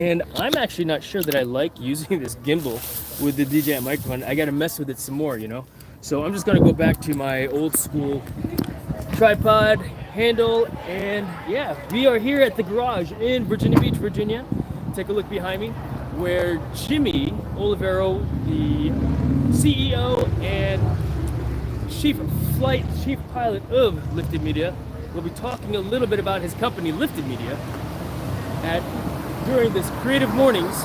And I'm actually not sure that I like using this gimbal with the DJI microphone. I gotta mess with it some more, you know? So I'm just gonna go back to my old school tripod handle, and yeah, we are here at the garage in Virginia Beach, Virginia. Take a look behind me, where Jimmy Olivero, the CEO and chief pilot of Lyfted Media, will be talking a little bit about his company, Lyfted Media, during this creative mornings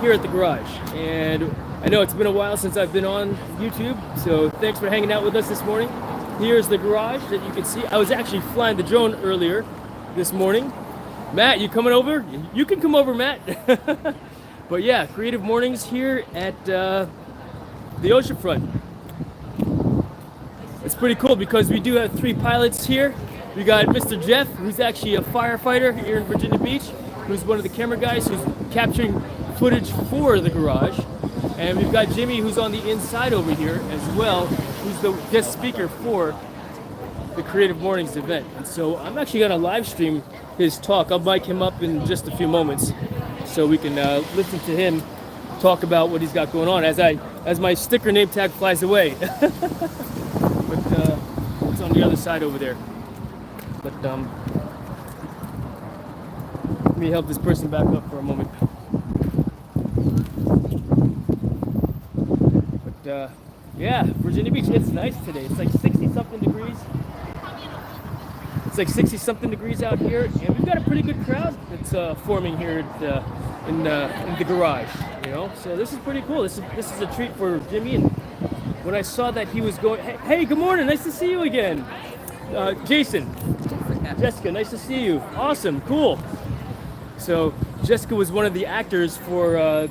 here at the garage. And I know it's been a while since I've been on YouTube, so thanks for hanging out with us this morning. Here's the garage that you can see. I was actually flying the drone earlier this morning. Matt, you coming over? You can come over, Matt. But yeah, creative mornings here at the oceanfront. It's pretty cool because we do have 3 pilots here. We got Mr. Jeff, who's actually a firefighter here in Virginia Beach, who's one of the camera guys who's capturing footage for the garage. And we've got Jimmy, who's on the inside over here as well, who's the guest speaker for the Creative Mornings event. And so I'm actually gonna live stream his talk. I'll mic him up in just a few moments so we can listen to him talk about what he's got going on as my sticker name tag flies away. But it's on the other side over there. But let me help this person back up for a moment. But yeah, Virginia Beach, it's nice today. It's like 60-something degrees. It's like 60-something degrees out here, and we've got a pretty good crowd that's forming here in the garage. You know, so this is pretty cool. This is a treat for Jimmy. And when I saw that he was going, hey, good morning, nice to see you again, Jason. Jessica, nice to see you. Awesome, cool. So Jessica was one of the actors for our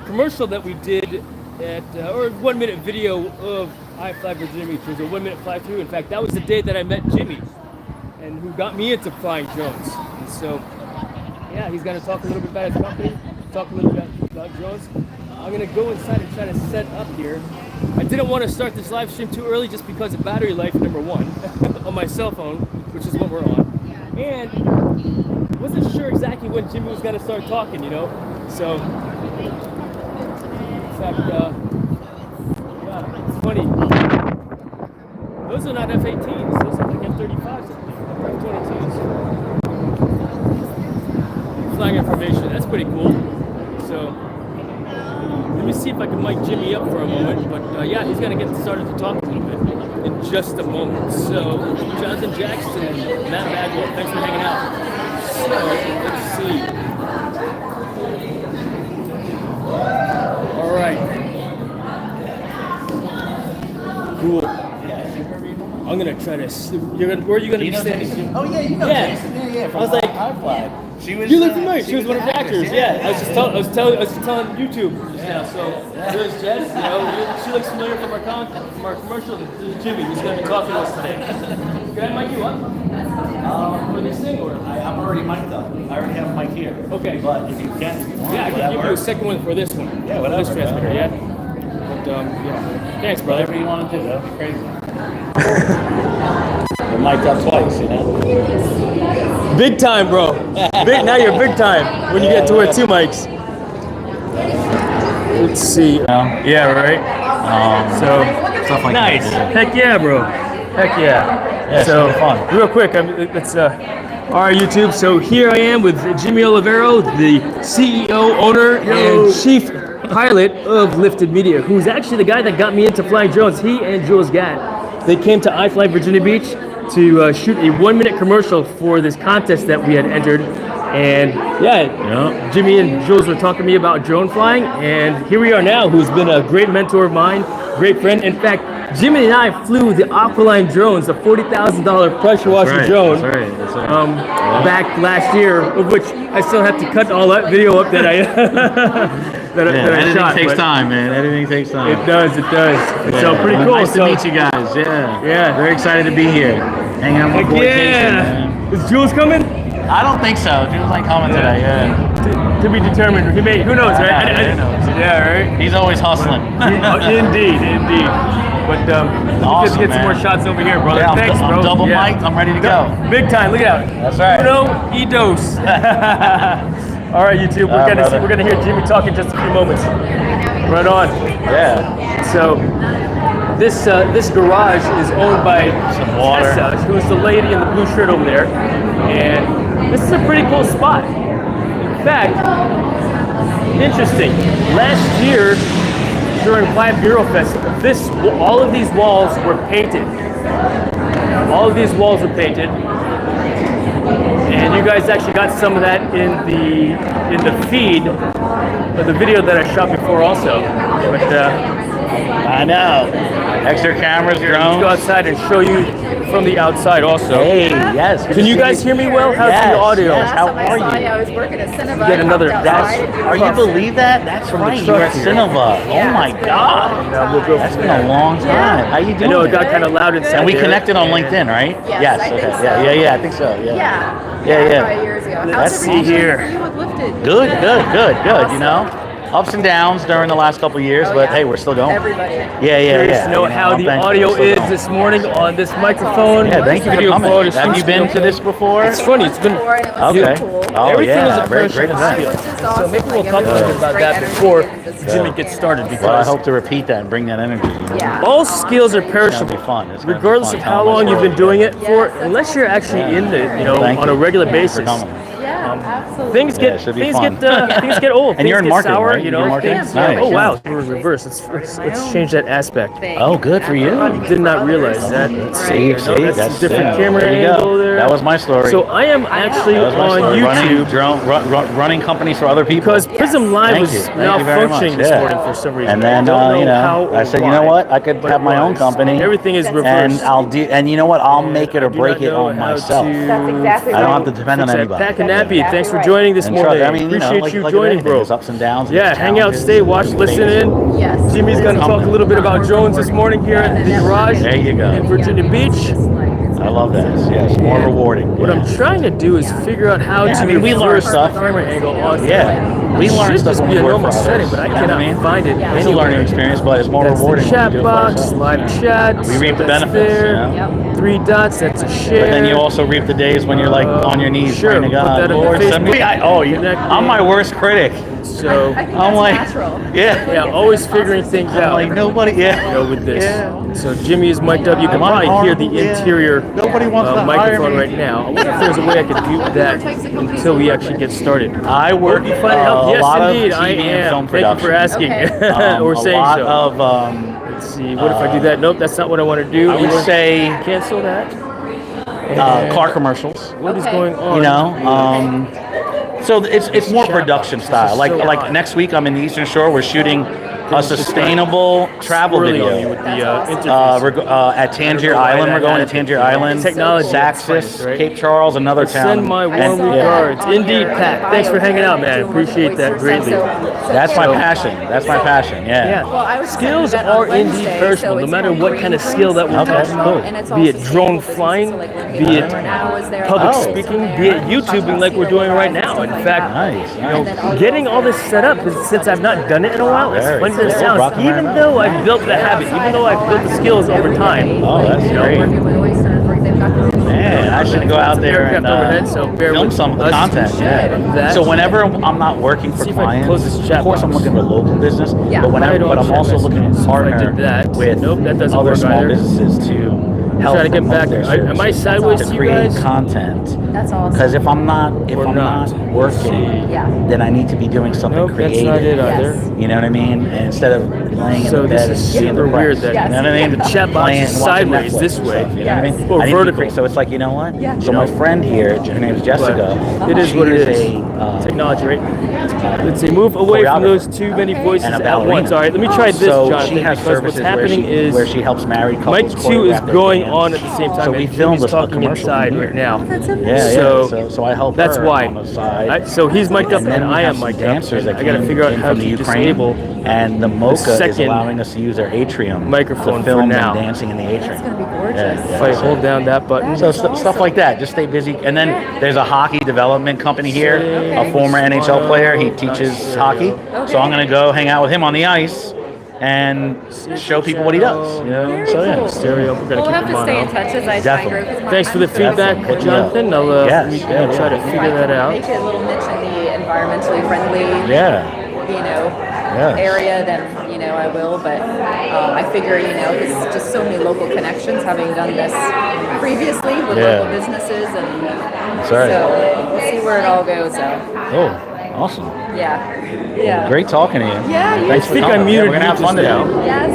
commercial that we did or 1-minute video of iFly Virginia Beach. It was a 1-minute fly through. In fact, that was the day that I met Jimmy, and who got me into flying drones. And so, yeah, he's going to talk a little bit about his company, talk a little bit about drones. I'm going to go inside and try to set up here. I didn't want to start this live stream too early just because of battery life, number one, on my cell phone, which is what we're on. And wasn't sure exactly when Jimmy was going to start talking, you know? So, in fact, yeah, it's funny. Those are not F-18s. Those are like F-35s, I think. F-22s. Flying information. That's pretty cool. So, let me see if I can mic Jimmy up for a moment. But yeah, he's going to get started to talk a little bit in just a moment. So, Jonathan Jackson and Matt Bagwell, thanks for hanging out. So, let's see. All right. Cool. I'm gonna try to. Where are you gonna be standing? Oh yeah, you know Jason. Yeah. I was like, iFly. She was. You look familiar. She was one of the actors. Yeah. I was just telling YouTube. Yeah. So there's Jess. You know, she looks familiar from our commercial. This is Jimmy, who's gonna be talking to us today. Can I mic you up? For this thing, or I'm already mic'd up. I already have a mic here. Okay. But if you can, yeah, I can give you a second one for this one. Yeah, whatever. This transmitter, yeah. But yeah. Thanks, brother. Whatever you want to do. That'd be crazy. You're mic'd up twice, you know. Big time, bro. Now you're big time when you get to wear 2 mics. Let's see. Yeah, right. So Stuff like nice. that. Heck yeah, bro. Heck yeah. Yeah, So fun. real quick, let's our YouTube. So here I am with Jimmy Olivero, the CEO, owner, and chief pilot of Lyfted Media, who's actually the guy that got me into flying drones. He and Jules Gatt, they came to iFly Virginia Beach to shoot a 1-minute commercial for this contest that we had entered. And yeah, Jimmy and Jules were talking to me about drone flying, and here we are now, who's been a great mentor of mine, great friend. In fact, Jimmy and I flew the Aqualine drones, a $40,000 pressure washer drone, back last year, of which I still have to cut all that video up that I that I shot. Editing takes time, man. Editing takes time. It does. Yeah. So pretty cool. Nice to meet you guys. Yeah. Very excited to be here. Hanging out with boy Jason, man. Is Jules coming? I don't think so. Jules ain't coming today. Yeah. To be determined. Who knows, right? Who knows? Yeah, right. He's always hustling. Indeed. But Awesome, get some more man. shots over here, brother. Yeah, Thanks, I'm bro. double mic'd. I'm ready to go. Big time. Look at that. That's right. Uno y dos. All right, YouTube. All right, brother. We're gonna hear Jimmy talk in just a few moments. Right on. Yeah. So this garage is owned by Some water. Tessa, who's the lady in the blue shirt over there, and this is a pretty cool spot. In fact, interesting. Last year during Vibe Eurofest, all of these walls were painted. All of these walls were painted, and you guys actually got some of that in the feed of the video that I shot before, also. But I know. Extra cameras, let's go drones. outside and show you from the outside, also. Hey, yes. Can you guys hear me well? How's the audio? Yes. How Last time are I saw you? I was working at Cinnabon. Get another Are you believe that? That's From the right. truck You're at here. Cinnabon. Yeah, Oh my it's been God. Now we'll go That's from been a there. long time. Yeah. How you I doing? know it got kind of loud inside And we there, connected on and- LinkedIn, right? Yes, I okay. think so. Yeah, I think so. Yeah. Yeah. Yeah. 5 years ago. Let's How's see everything here. for you with Lyfted? Good. You know, ups and downs during the last couple of years, Oh, but yeah. hey, we're still going. Everybody. Curious to know You how I'm the thankful audio we're still is going. this morning on this microphone. Yeah, thank you for Video coming. quality Have you seems been to okay. this before? It's funny. It's been Before, and it was Okay. so cool. Oh everything yeah, is a great professional event. skill. Which is So awesome. maybe we'll Like, talk a little bit everyone's about great that energy before and just- Jimmy gets started, Well, I because hope to repeat that and bring that energy. You know? Yeah. all skills are It's gonna perishable. be fun. It's gonna be Regardless fun. of how long you've been doing it for, Yes, that's unless you're actually in it, Thank on you. a regular Thank you for basis. coming. Yeah, absolutely. Things Yeah, get it should be things fun. get things get old. And things you're in get marketing, sour, right? you You know. do marketing? Things, Nice, oh wow, yeah. we're in reverse. Let's change that aspect. Thing. Oh, good for you. Did not realize that. Let's see. See, No, that's a different yeah, camera there you angle go. there. That was my story. So I am actually That was my on story. YouTube Running companies for other people. because Prism Live Thank was you. Thank you very much. malfunctioning this Yeah. morning for some reason. And then, I don't know how I or said, why, you know what? I could but have it my own was. company. Everything is reversed. And and you know what? I'll make it or I do break not it know on how myself. to That's exactly I don't have right. to depend on fix that anybody. Pack and That's nappy. exactly Thanks for right. joining this And morning. trust, I mean, you know, Appreciate like you at joining, anything, bro. there's ups and downs. Yeah, there's hang out, challenges, stay, watch, there's listen things. in. Yes. Jimmy's going to talk a little bit about drones this morning here at the garage There you go. in Virginia Beach. I love that. Yes, more rewarding. What yeah. I'm trying to do is figure out how Yeah, to I mean, we learn reverse stuff. the camera angle on. Yeah, we It learn should stuff just when be we a work normal for others. setting, but I You know what cannot find it. It's a anywhere. learning experience, but it's more That's rewarding. the when chat you do it for box, ourselves. live chat. We reap the that's benefits, there. you know? Yep. 3 dots, that's a share. But then you also reap the days when you're like on your knees sure, praying to put God, that on Lord, send me. Facebook. I'm my worst critic. So, I think I'm that's like, natural. yeah, always figuring things I'm out. like nobody. Yeah, With this. Yeah. So Jimmy is mic'd up. You can Am I probably hear the horrible? Yeah. interior Nobody wants to hire microphone me. right now. I wonder if there's a way I could mute that until we actually get started. I work Hope you find it helpful. a Yes, lot indeed, of I TV and am. film Thank you for production. asking or a saying lot so. of Let's see. What if I do that? Nope, that's not what I want to do. I would say Cancel that. car commercials. What is Okay. going on? You know, so it's more production style. Like so like odd. next week I'm in the Eastern Shore. We're shooting a sustainable travel Swirling on me video. with the interface. We're at Tangier Island. We're going to Tangier Island. Technology. Saxis, Right? Cape Charles, another town. Send my warm And, yeah, regards. Indeed, Pat. Thanks for hanging out, man. I appreciate that greatly. that's my passion. That's my passion. Yeah. Well, I was Skills sending that are on indeed Wednesday, personal, so no it's matter more what kind of conference, skill that we're Okay, talking about. cool. and it's all Be it drone sustainable business, flying, so, like, be it when I was there, public like, speaking, there, be it talking YouTubing about like we're doing right COI, now. In something fact, like Nice. that. nice. And then I'll getting go all this from set up there. is, since I've not done it in a while, it's Very funny cool. as it sounds. Rocking Even around. though I've built the habit, even though I've built the skills over time. Oh, that's great. Working with oysters, like, they've got the- Man, I should go out there and Aircraft overhead, so bear film with some of the us. content. Yeah. That. So whenever I'm not working for See if I can clients, close this chat of course I'm box. looking for local business. Yeah. But I don't but I'm chat also messages. looking to See if I partner did that. with Nope, that doesn't other work small either. businesses to help Try to get promote back. their Am I services, sideways to to you create guys? content. That's awesome. Because if I'm not Or not. working, Yeah. then I need to be doing something Nope, that's creative. not it either. Yes. You know what I mean? And instead of laying So in the this bed is and being super depressed, weird that Yes. you know what I mean? the chat box Playing- is watching sideways Netflix this and way. stuff, you know what I mean? Or I need to be vertical. free. So it's like, you know what? Yeah. So my friend here, her name is Jessica. But it is she what it is. a, Technology, right? Let's see. Move away from choreographer. those too many voices and a at ballerina. once. All right, let me try this, So Jonathan, she has because what's services happening where is she helps married couples. Mike 2 is choreograph their going dance. on at the same time. So we and filmed Jimmy's a talking commercial inside here. right now. That's amazing. Yeah, So, so I help That's her why. on the side. So he's mic'd up And then and we I have am some mic'd up. dancers that I got to came figure out in how from to the Ukraine, disable and the MoCA is second allowing us to use our atrium microphone to film for now. them dancing in the atrium. That's gonna be gorgeous. Yeah, if I hold down that button. So stuff like that, just stay busy. And then there's a hockey development company here, a former NHL player. He teaches hockey. So I'm gonna go hang out with him on the ice and show people what he does. You know, Very so yeah. cool. Stereo. We're gonna We'll keep have the to stay in mono. touch as I try and Definitely. grow. 'Cause Thanks for the feedback, Definitely. Jonathan. I'll Yes, try to figure that out. Make it a little niche in the environmentally friendly, Yeah. Yes. area, then I will. But I figure there's just so many local connections, having done this previously with local businesses, and That's right. so we'll see where it all goes. Oh, awesome. Yeah. Great talking to you. Yeah, you Thanks I for think I coming. muted We're gonna you have fun just today. now. Yes.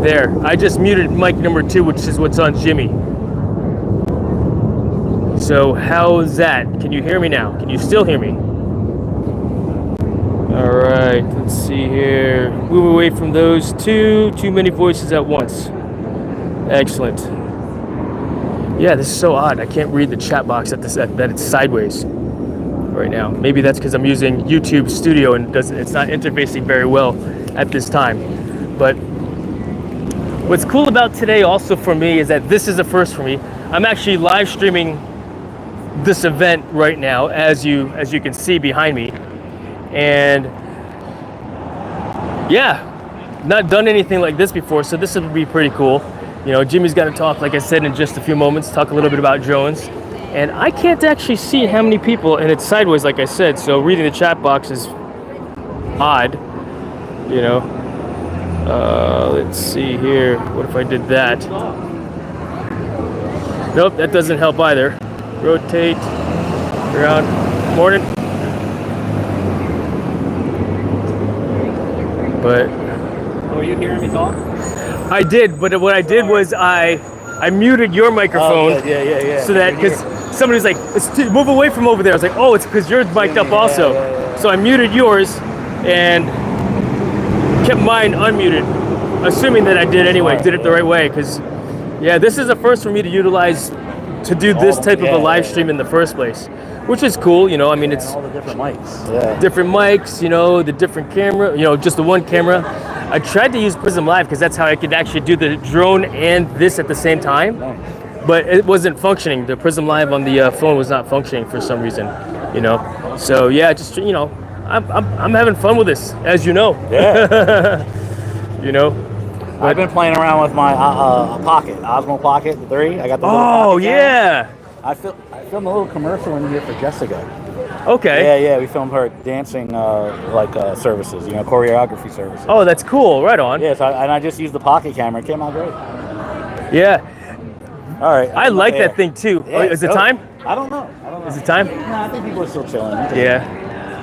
There. I just muted mic number 2, which is what's on Jimmy. So how's that? Can you hear me now? Can you still hear me? All right. Let's see here. Move away from those two. Too many voices at once. Excellent. Yeah, this is so odd. I can't read the chat box that it's sideways right now. Maybe that's because I'm using YouTube Studio and it's not interfacing very well at this time. But what's cool about today also for me is that this is a first for me. I'm actually live streaming this event right now, as you can see behind me, and yeah, not done anything like this before, so this would be pretty cool. Jimmy's got to talk, like I said, in just a few moments, talk a little bit about drones, and I can't actually see how many people, and it's sideways, like I said, so reading the chat box is odd. Let's see here. What if I did that? Nope, that doesn't help either. Rotate around. Morning. But Were you hearing me talk? I did, but what I did was I muted your microphone. Oh, yeah. So that, because somebody's like, move away from over there. I was like, oh, it's because yours mic'd up also. Yeah. So I muted yours and kept mine unmuted, assuming that I did anyway, did it the right way. Because, yeah, this is the first for me to utilize to do this type of a live stream in the first place, which is cool. I mean, it's all the different mics. Yeah. different mics, the different camera, just the one camera. I tried to use Prism Live because that's how I could actually do the drone and this at the same time, but it wasn't functioning. The Prism Live on the phone was not functioning for some reason, So yeah, just I'm having fun with this, as you know. Yeah. But, I've been playing around with my Pocket, Osmo Pocket 3. I got the little oh Pocket camera. yeah. I filmed a little commercial in here for Jessica. Okay. Yeah, we filmed her dancing services, choreography services. Oh, that's cool. Right on. Yeah, and I just used the Pocket camera. It came out great. Yeah. All right. I like that thing too. Yeah, Is it time? I don't know. Is it time? No, I think people are still chilling. Yeah.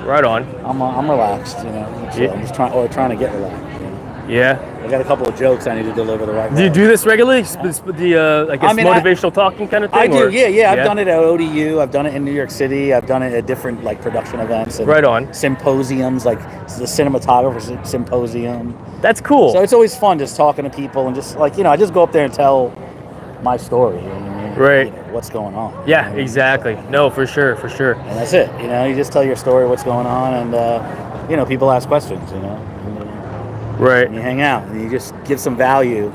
Right on. I'm relaxed, Yeah. I'm just trying to get relaxed. Yeah. I got a couple of jokes I need to deliver the right way. Do you do this regularly? Motivational talking kind of thing? I do, or? yeah. I've done it at ODU. I've done it in New York City. I've done it at different production events. And right on. Symposiums, like the cinematographer symposium. That's cool. So it's always fun just talking to people and just I just go up there and tell my story. Right. What's going on. Yeah, exactly. No, for sure. And that's it. You just tell your story, what's going on, and people ask questions. Right. And you hang out and you just give some value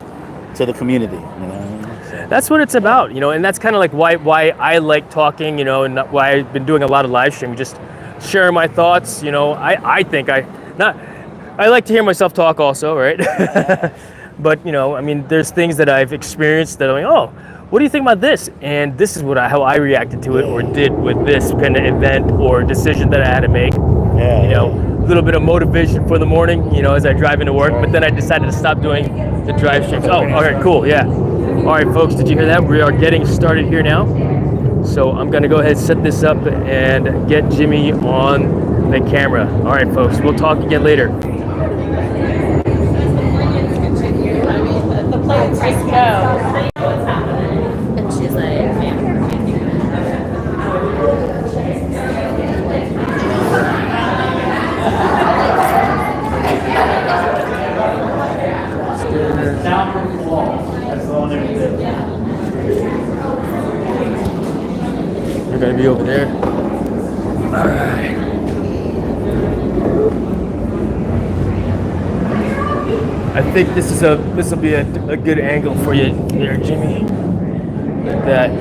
to the community. So. That's what it's about, and that's kind of like why I like talking, and why I've been doing a lot of live streaming, just sharing my thoughts. I think I like to hear myself talk also, right? But I mean, there's things that I've experienced that I'm like, oh, what do you think about this? And this is how I reacted to it or did with this kind of event or decision that I had to make. A little bit of motivation for the morning, as I drive into work. But then I decided to stop doing the drive streams. Oh, all right, cool, yeah. All right, folks, did you hear that? We are getting started here now. So I'm gonna go ahead and set this up and get Jimmy on the camera. All right, folks, we'll talk again later. The plates just go. And she's like, Down from the wall. That's the one that we did. We're gonna be over there. All right. I think this will be a good angle for you there, Jimmy. Like that.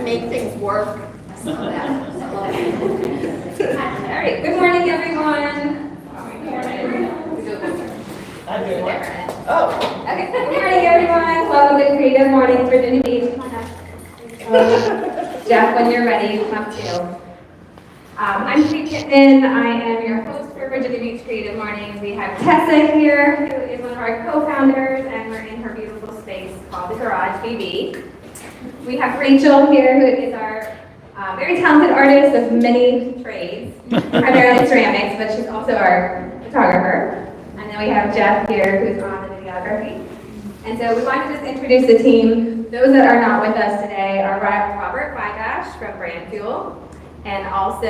make things work. All right, good morning, everyone. Oh. Okay, good morning, everyone. Welcome to Creative Mornings, Virginia Beach. Come on up. Jeff, when you're ready, come up too. I'm Kate Pittman. I am your host for Virginia Beach Creative Mornings. We have Tessa here, who is one of our co-founders, and we're in her beautiful space called the Garage BB. We have Rachel here, who is our very talented artist of many trades, primarily ceramics, but she's also our photographer. And then we have Jeff here, who's on the videography. And so we want to just introduce the team. Those that are not with us today are Robert Wygash from Brand Fuel, and also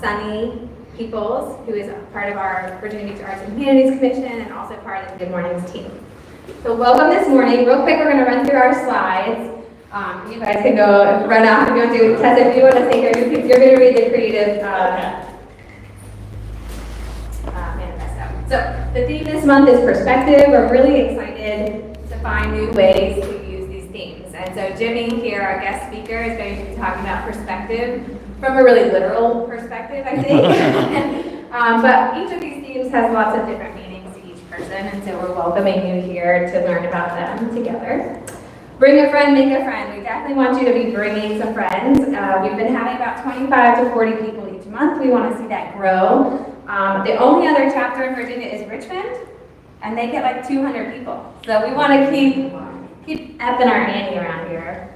Sunny Peoples, who is part of our Virginia Beach Arts and Humanities Commission, and also part of the Good Mornings team. So welcome this morning. Real quick, we're going to run through our slides. You guys can go run off if you want to. Tessa, if you want to say you're going to read the creative manifesto. So the theme this month is perspective. We're really excited to find new ways to use these themes. And so Jimmy here, our guest speaker, is going to be talking about perspective from a really literal perspective, I think. But each of these themes has lots of different meanings to each person, and so we're welcoming you here to learn about them together. Bring a friend, make a friend. We definitely want you to be bringing some friends. We've been having about 25 to 40 people each month. We want to see that grow. The only other chapter in Virginia is Richmond, and they get like 200 people. So we want to keep upping our ante around here.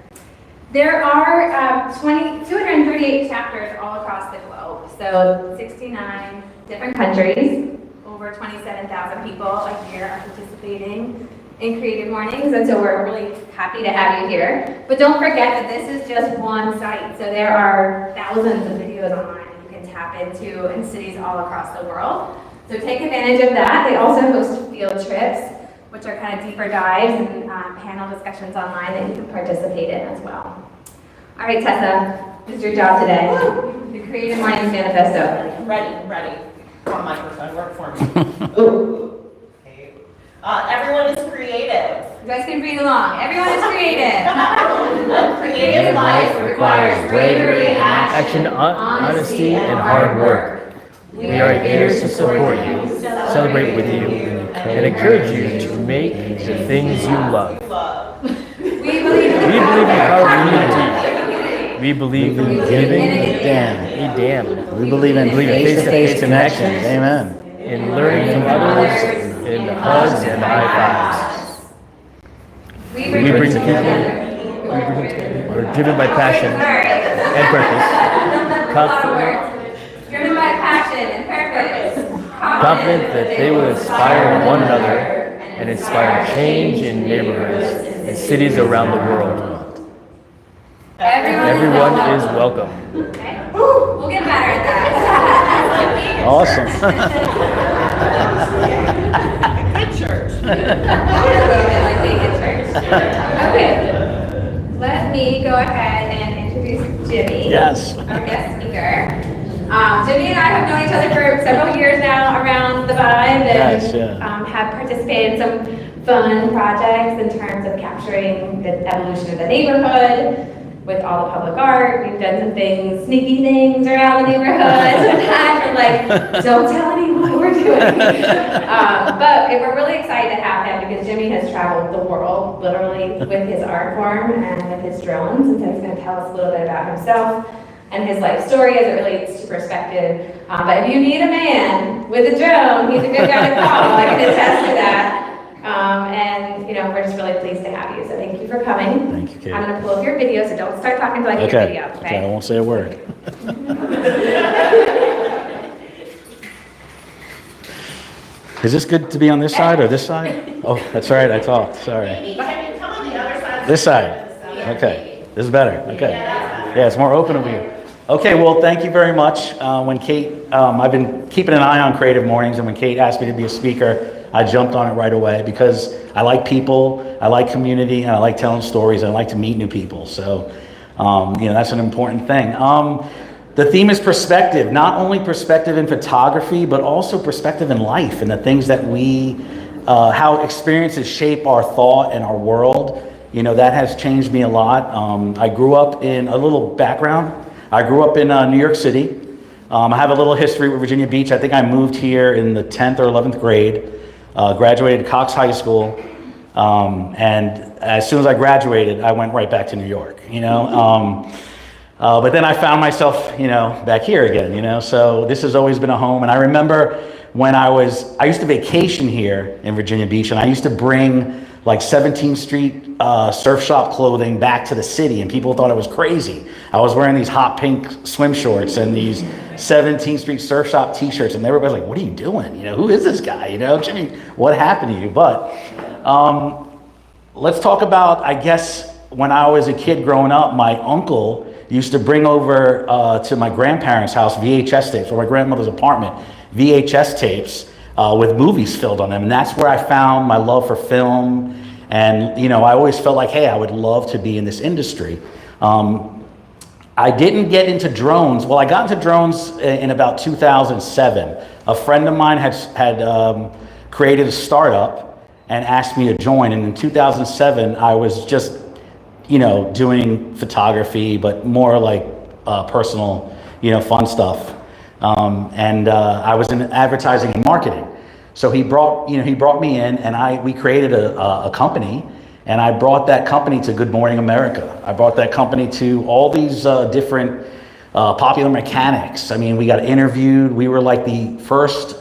There are 238 chapters all across the globe. So 69 different countries, over 27,000 people a year are participating in Creative Mornings, and so we're really happy to have you here. But don't forget that this is just one site, so there are thousands of videos online that you can tap into in cities all across the world. So take advantage of that. They also host field trips, which are kind of deeper dives and panel discussions online that you can participate in as well. All right, Tessa, this is your job today. The Creative Mornings Manifesto. Ready. Come on, microphone, work for me. Ooh. Okay. Everyone is creative. You guys can read along. Everyone is creative. A creative life requires bravery, action, honesty, and hard work. We are here to support you, celebrate with you, and encourage you to make the things you love. We believe in the power of community. We believe in giving a damn. We believe in face-to-face connections. Amen. In learning from others, in the hugs and the high fives. We bring together. We're driven by passion and purpose. Driven by passion and purpose. Confident that they will inspire one another and inspire change in neighborhoods and cities around the world. Everyone is welcome. Okay. We'll get better at that. Awesome. Good church. A little bit like being at church. Okay. Let me go ahead and introduce Jimmy. Yes. Our guest speaker. Jimmy and I have known each other for several years now around the Vibe, and have participated in some fun projects in terms of capturing the evolution of the neighborhood with all the public art. We've done some things, sneaky things around the neighborhood, sometimes we're like, don't tell anyone what we're doing. But we're really excited to have him because Jimmy has traveled the world, literally, with his art form and with his drones, and so he's going to tell us a little bit about himself and his life story as it relates to perspective. But if you need a man with a drone, he's a good guy to call. I can attest to that. And we're just really pleased to have you. So thank you for coming. Thank you, Kate. I'm going to pull up your video, so don't start talking until I get your video. Okay, I won't say a word. Is this good to be on this side or this side? Oh, that's right, I talked, sorry. Come on the other side. This side? Okay, this is better, okay. Yeah, it's more open over here. Okay, well, thank you very much. When Kate, I've been keeping an eye on Creative Mornings, and when Kate asked me to be a speaker, I jumped on it right away because I like people, I like community, and I like telling stories, and I like to meet new people. So, that's an important thing. The theme is perspective, not only perspective in photography, but also perspective in life and the things that how experiences shape our thought and our world. that has changed me a lot. I grew up in a little background. I grew up in New York City. I have a little history with Virginia Beach. I think I moved here in the 10th or 11th grade, graduated Cox High School, and as soon as I graduated, I went right back to New York, but then I found myself, back here again, so this has always been a home. And I remember when I used to vacation here in Virginia Beach, and I used to bring like 17th Street surf shop clothing back to the city, and people thought it was crazy. I was wearing these hot pink swim shorts and these 17th Street surf shop t-shirts, and everybody's like, what are you doing? Who is this guy? Jimmy, what happened to you? But let's talk about, I guess, when I was a kid growing up, my uncle used to bring over to my grandparents' house VHS tapes, or my grandmother's apartment, VHS tapes with movies filled on them. And that's where I found my love for film. And, I always felt like, hey, I would love to be in this industry. I didn't get into drones. Well, I got into drones in about 2007. A friend of mine had created a startup and asked me to join. And in 2007, I was just doing photography, but more like personal, fun stuff. And I was in advertising and marketing. So he brought me in, and we created a company, and I brought that company to Good Morning America. I brought that company to all these different popular mechanics. I mean, we got interviewed. We were like the first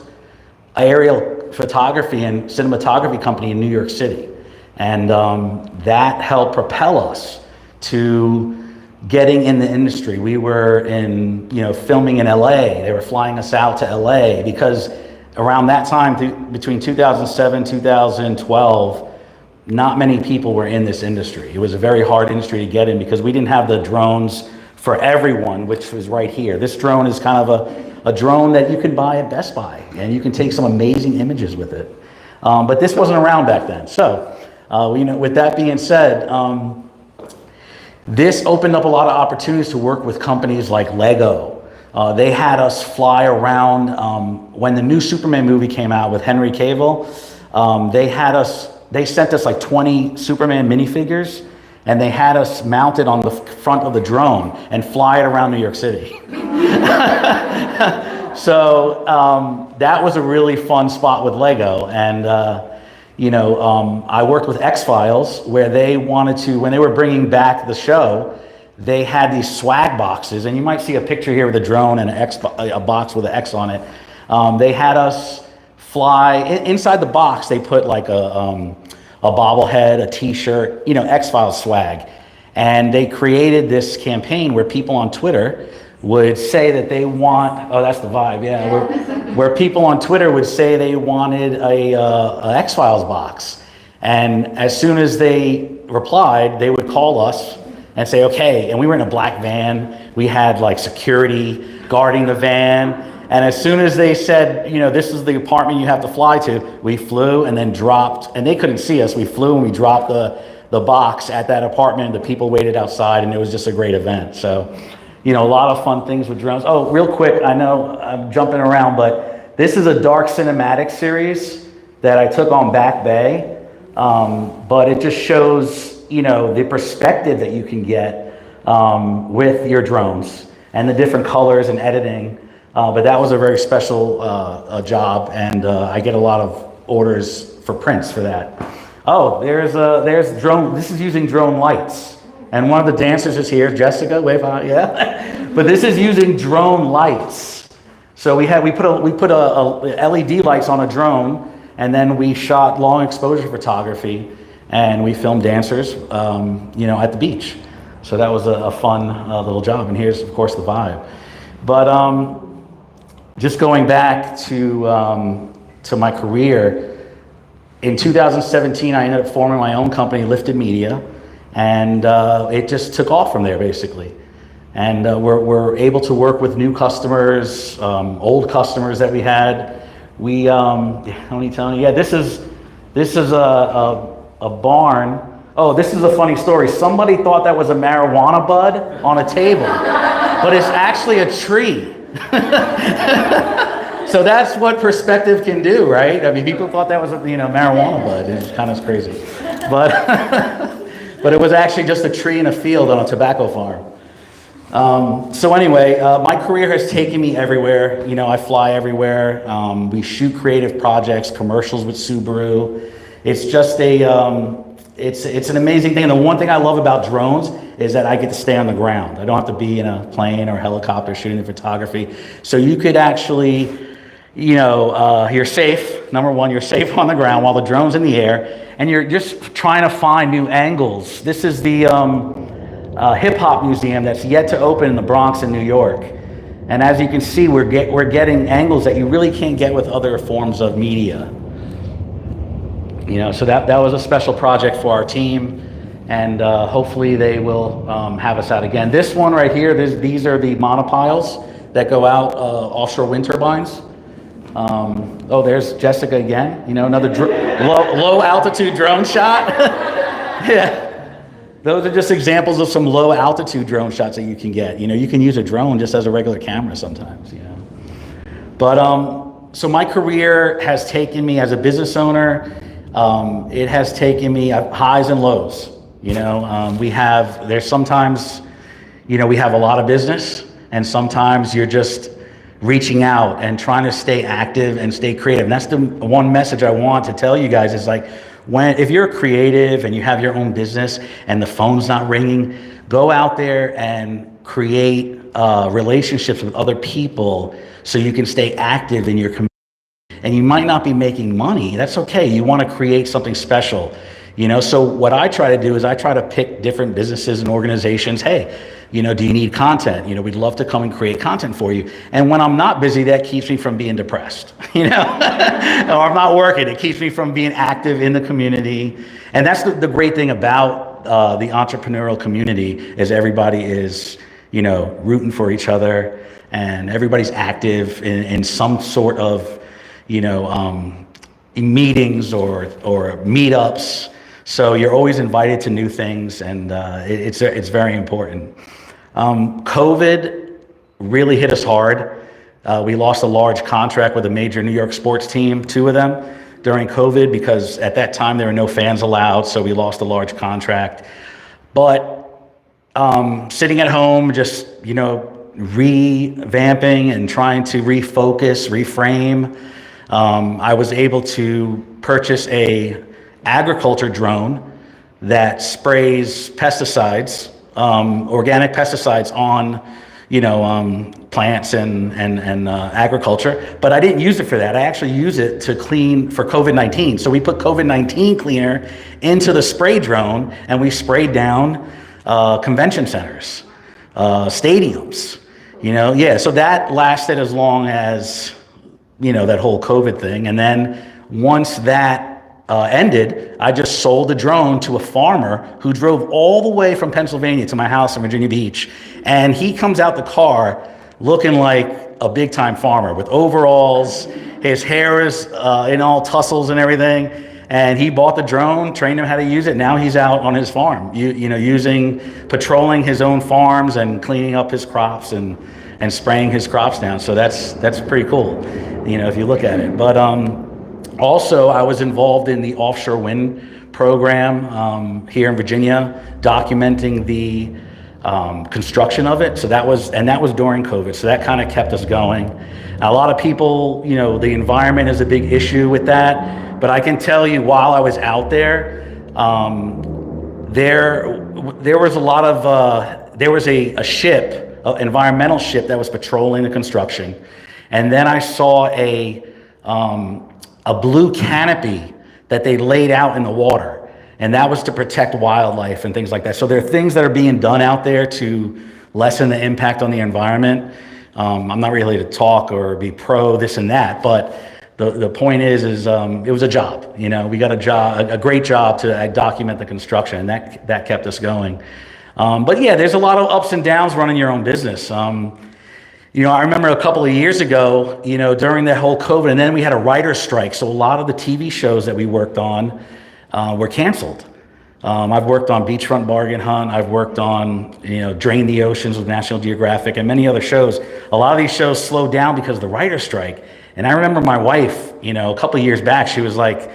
aerial photography and cinematography company in New York City. And that helped propel us to getting in the industry. We were filming in LA. They were flying us out to LA because around that time, between 2007, 2012, not many people were in this industry. It was a very hard industry to get in because we didn't have the drones for everyone, which was right here. This drone is kind of a drone that you can buy at Best Buy, and you can take some amazing images with it. But this wasn't around back then. So, with that being said, this opened up a lot of opportunities to work with companies like Lego. They had us fly around when the new Superman movie came out with Henry Cavill. They sent us like 20 Superman minifigures, and they had us mounted on the front of the drone and fly it around New York City. So that was a really fun spot with Lego. And I worked with X-Files, where they wanted to, when they were bringing back the show, they had these swag boxes, and you might see a picture here with a drone and a box with an X on it. They had us fly, inside the box they put like a bobblehead, a t-shirt, X-Files swag. And they created this campaign where people on Twitter would say that they want, oh, that's the vibe, yeah. Where people on Twitter would say they wanted a X-Files box. And as soon as they replied, they would call us and say, okay, and we were in a black van. We had like security guarding the van. And as soon as they said, this is the apartment you have to fly to, we flew and then dropped, and they couldn't see us. We flew and we dropped the box at that apartment. The people waited outside, and it was just a great event. So, a lot of fun things with drones. Oh, real quick, I know I'm jumping around, but this is a dark cinematic series that I took on Back Bay. But it just shows, the perspective that you can get with your drones and the different colors and editing. But that was a very special job, and I get a lot of orders for prints for that. Oh, there's drone. This is using drone lights. And one of the dancers is here, Jessica, wave on, yeah. But this is using drone lights. So we put a LED lights on a drone, and then we shot long exposure photography, and we filmed dancers, at the beach. So that was a fun little job. And here's, of course, the vibe. But just going back to my career, in 2017, I ended up forming my own company, Lyfted Media. And it just took off from there, basically. And we're able to work with new customers, old customers that we had. Let me tell you, this is a barn. Oh, this is a funny story. Somebody thought that was a marijuana bud on a table, but it's actually a tree. So that's what perspective can do, right? I mean, people thought that was a marijuana bud. It's kind of crazy, but but it was actually just a tree in a field on a tobacco farm. So anyway, my career has taken me everywhere. You know, I fly everywhere. We shoot creative projects, commercials with Subaru. It's just it's an amazing thing. And the one thing I love about drones is that I get to stay on the ground. I don't have to be in a plane or helicopter shooting the photography. So you could actually, you know, you're safe. Number one, you're safe on the ground while the drone's in the air, and you're just trying to find new angles. This is the hip hop museum that's yet to open in the Bronx in New York. And as you can see, we're getting angles that you really can't get with other forms of media. You know, so that was a special project for our team, and hopefully they will have us out again. This one right here, these are the monopiles that go out offshore wind turbines. Oh, there's Jessica again. You know, another low altitude drone shot. Yeah, those are just examples of some low altitude drone shots that you can get. You know, you can use a drone just as a regular camera sometimes. You know, but so my career has taken me as a business owner. It has taken me highs and lows. You know, there's sometimes, you know, we have a lot of business, and sometimes you're just reaching out and trying to stay active and stay creative. And that's the one message I want to tell you guys is like, if you're creative and you have your own business and the phone's not ringing, go out there and create relationships with other people so you can stay active in your community. And you might not be making money. That's okay. You want to create something special, you know? So what I try to do is I try to pick different businesses and organizations. Hey, you know, do you need content? You know, we'd love to come and create content for you. And when I'm not busy, that keeps me from being depressed, you know? Or I'm not working. It keeps me from being active in the community. And that's the great thing about the entrepreneurial community is everybody is, you know, rooting for each other, and everybody's active in some sort of, you know, meetings or meetups. So you're always invited to new things, and it's very important. COVID really hit us hard. We lost a large contract with a major New York sports team, 2 of them, during COVID, because at that time there were no fans allowed, so we lost a large contract. But sitting at home, just, you know, revamping and trying to refocus, reframe, I was able to purchase a agriculture drone that sprays pesticides, organic pesticides on, you know, plants and agriculture. But I didn't use it for that. I actually use it to clean for COVID-19. So we put COVID-19 cleaner into the spray drone, and we sprayed down convention centers, stadiums, you know. Yeah, so that lasted as long as, you know, that whole COVID thing. And then once that ended, I just sold the drone to a farmer who drove all the way from Pennsylvania to my house in Virginia Beach. And he comes out the car looking like a big time farmer with overalls. His hair is in all tussles and everything. And he bought the drone, trained him how to use it. Now he's out on his farm, you know, patrolling his own farms and cleaning up his crops and spraying his crops down. So that's pretty cool, you know, if you look at it. But also, I was involved in the offshore wind program here in Virginia, documenting the construction of it. So that was during COVID. So that kind of kept us going. Now, a lot of people, you know, the environment is a big issue with that. But I can tell you, while I was out there, there was a lot of there was a ship, an environmental ship that was patrolling the construction, and then I saw a blue canopy that they laid out in the water, and that was to protect wildlife and things like that. So there are things that are being done out there to lessen the impact on the environment. I'm not really to talk or be pro this and that, but the point is it was a job. You know, we got a great job to document the construction, and that kept us going. But yeah, there's a lot of ups and downs running your own business. You know, I remember a couple of years ago, you know, during the whole COVID, and then we had a writer's strike. So a lot of the TV shows that we worked on were canceled. I've worked on Beachfront Bargain Hunt. I've worked on, you know, Drain the Oceans with National Geographic and many other shows. A lot of these shows slowed down because of the writer's strike. And I remember my wife, you know, a couple of years back, she was like,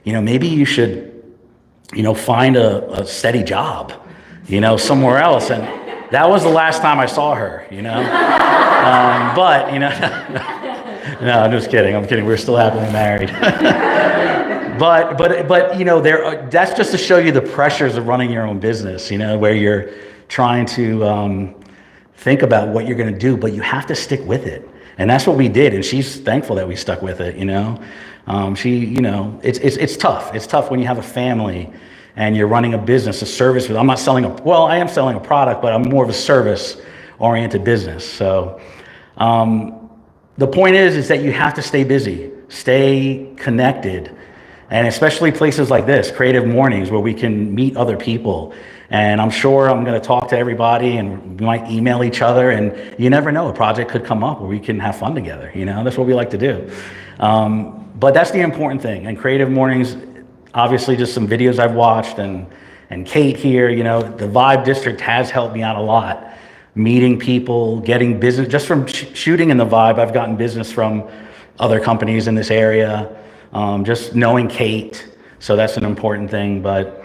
you know, maybe you should find a steady job, somewhere else. And that was the last time I saw her, but, no, I'm just kidding. I'm kidding. We're still happily married. but that's just to show you the pressures of running your own business, where you're trying to think about what you're going to do, but you have to stick with it. And that's what we did. And she's thankful that we stuck with it, it's tough. It's tough when you have a family and you're running a business, a service. I am selling a product, but I'm more of a service-oriented business. So the point is that you have to stay busy, stay connected, and especially places like this, Creative Mornings, where we can meet other people. And I'm sure I'm going to talk to everybody, and we might email each other, and you never know, a project could come up where we can have fun together. That's what we like to do. But that's the important thing. And Creative Mornings, obviously just some videos I've watched, and Kate here, the Vibe District has helped me out a lot. Meeting people, getting business, just from shooting in the Vibe, I've gotten business from other companies in this area, just knowing Kate. So that's an important thing. But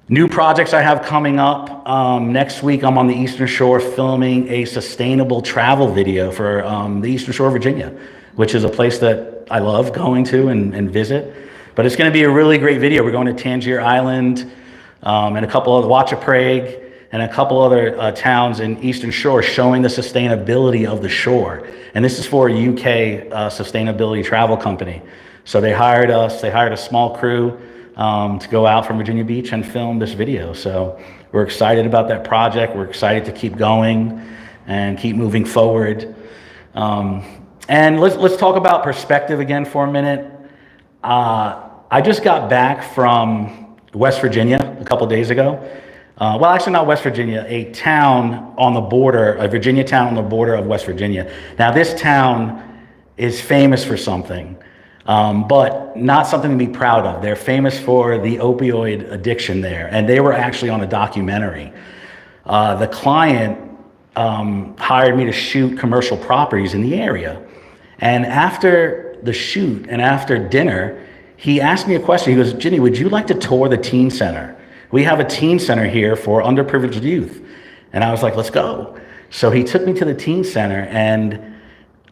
new projects I have coming up. Next week, I'm on the Eastern Shore filming a sustainable travel video for the Eastern Shore, Virginia, which is a place that I love going to and visit. But it's going to be a really great video. We're going to Tangier Island and a couple of Wachaprague and a couple other towns in Eastern Shore, showing the sustainability of the shore. And this is for a UK sustainability travel company. So they hired us. They hired a small crew to go out from Virginia Beach and film this video. So we're excited about that project. We're excited to keep going and keep moving forward. And let's talk about perspective again for a minute. I just got back from West Virginia a couple days ago. Well, actually not West Virginia, a town on the border, a Virginia town on the border of West Virginia. Now this town is famous for something. But not something to be proud of. They're famous for the opioid addiction there, and they were actually on a documentary. The client hired me to shoot commercial properties in the area, and after the shoot and after dinner, he asked me a question. He goes, "Ginny, would you like to tour the teen center? We have a teen center here for underprivileged youth." And I was like, "Let's go." So he took me to the teen center, and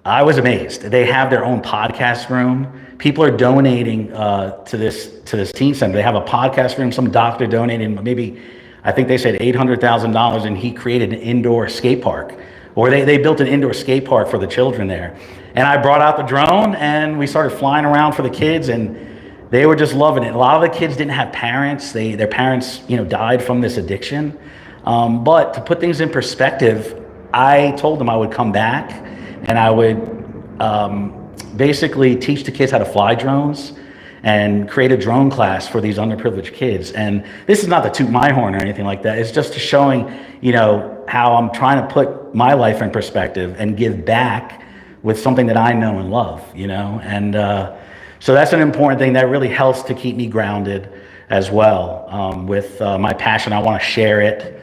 I was amazed. They have their own podcast room. People are donating to this teen center. They have a podcast room. Some doctor donated maybe, I think they said $800,000, and he created an indoor skate park. Or they built an indoor skate park for the children there. And I brought out the drone, and we started flying around for the kids, and they were just loving it. A lot of the kids didn't have parents. Their parents, died from this addiction. But to put things in perspective, I told them I would come back, and I would basically teach the kids how to fly drones and create a drone class for these underprivileged kids. And this is not to toot my horn or anything like that. It's just showing, how I'm trying to put my life in perspective and give back with something that I know and love, And so that's an important thing that really helps to keep me grounded as well with my passion. I want to share it.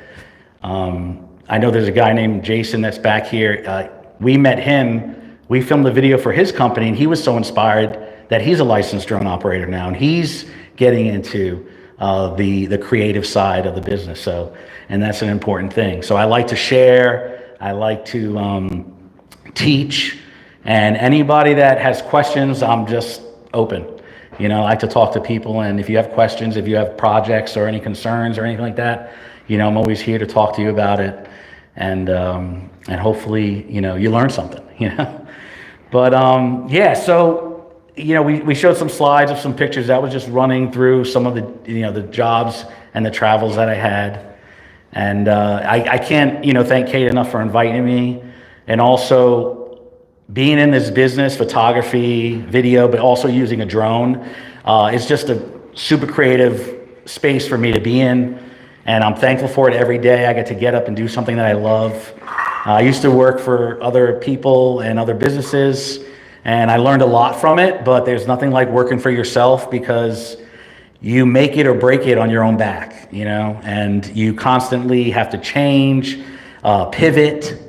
I know there's a guy named Jason that's back here. We met him. We filmed a video for his company, and he was so inspired that he's a licensed drone operator now, and he's getting into the creative side of the business. So, and that's an important thing. So I like to share. I like to teach, and anybody that has questions, I'm just open. I like to talk to people, and if you have questions, if you have projects or any concerns or anything like that, I'm always here to talk to you about it, and hopefully, you learn something, But so we showed some slides of some pictures. That was just running through some of the the jobs and the travels that I had, and I can't thank Kate enough for inviting me, and also being in this business, photography, video, but also using a drone. It's just a super creative space for me to be in, and I'm thankful for it every day. I get to get up and do something that I love. I used to work for other people and other businesses, and I learned a lot from it, but there's nothing like working for yourself, because you make it or break it on your own back, and you constantly have to change, pivot,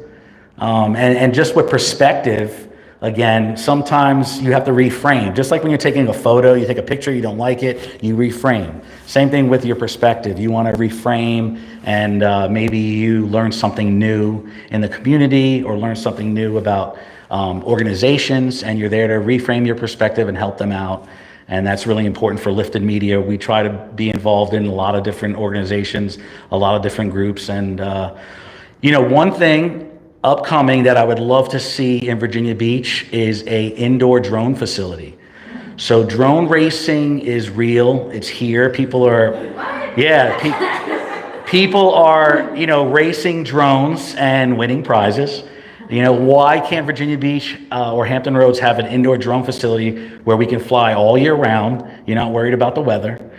and just with perspective, again, sometimes you have to reframe. Just like when you're taking a photo, you take a picture, you don't like it, you reframe. Same thing with your perspective. You want to reframe, and maybe you learn something new in the community or learn something new about organizations, and you're there to reframe your perspective and help them out. And that's really important for Lyfted Media. We try to be involved in a lot of different organizations, a lot of different groups. And, one thing upcoming that I would love to see in Virginia Beach is a indoor drone facility. So drone racing is real. It's here. People are, people are, racing drones and winning prizes. Why can't Virginia Beach or Hampton Roads have an indoor drone facility where we can fly all year round? You're not worried about the weather.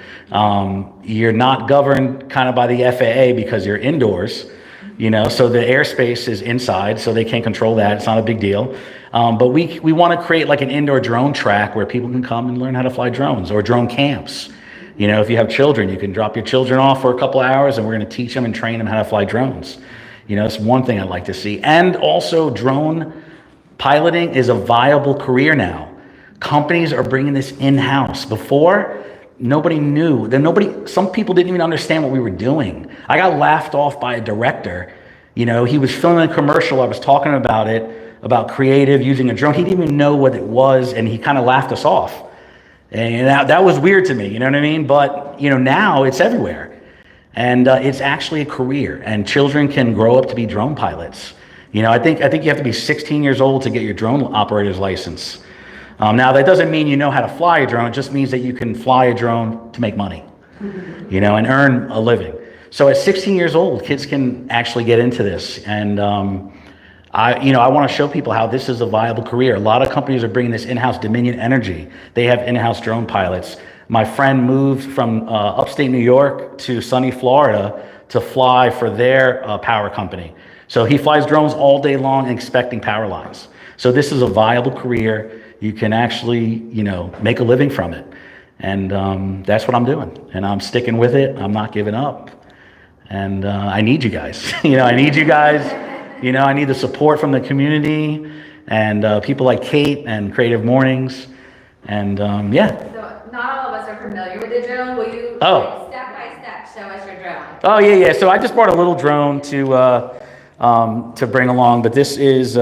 You're not governed kind of by the FAA because you're indoors, so the airspace is inside, so they can't control that. It's not a big deal. But we want to create like an indoor drone track where people can come and learn how to fly drones, or drone camps. If you have children, you can drop your children off for a couple of hours and we're going to teach them and train them how to fly drones. It's one thing I'd like to see. And also, drone piloting is a viable career now. Companies are bringing this in-house. Before, nobody knew. Some people didn't even understand what we were doing. I got laughed off by a director. He was filming a commercial. I was talking about it, about creative, using a drone. He didn't even know what it was, and he kind of laughed us off. And that was weird to me, you know what I mean? But, now it's everywhere. And it's actually a career, and children can grow up to be drone pilots. I think you have to be 16 years old to get your drone operator's license. Now, that doesn't mean you know how to fly a drone. It just means that you can fly a drone to make money, and earn a living. So at 16 years old, kids can actually get into this. And I want to show people how this is a viable career. A lot of companies are bringing this in-house. Dominion Energy, they have in-house drone pilots. My friend moved from upstate New York to sunny Florida to fly for their power company. So he flies drones all day long inspecting power lines. So this is a viable career. You can actually, make a living from it. And that's what I'm doing. And I'm sticking with it. I'm not giving up. And I need you guys. I need you guys. I need the support from the community and people like Kate and Creative Mornings. And Not all of us are familiar with the drone. Will you, step by step, show us your drone? Oh, yeah. So I just brought a little drone to bring along, but this is,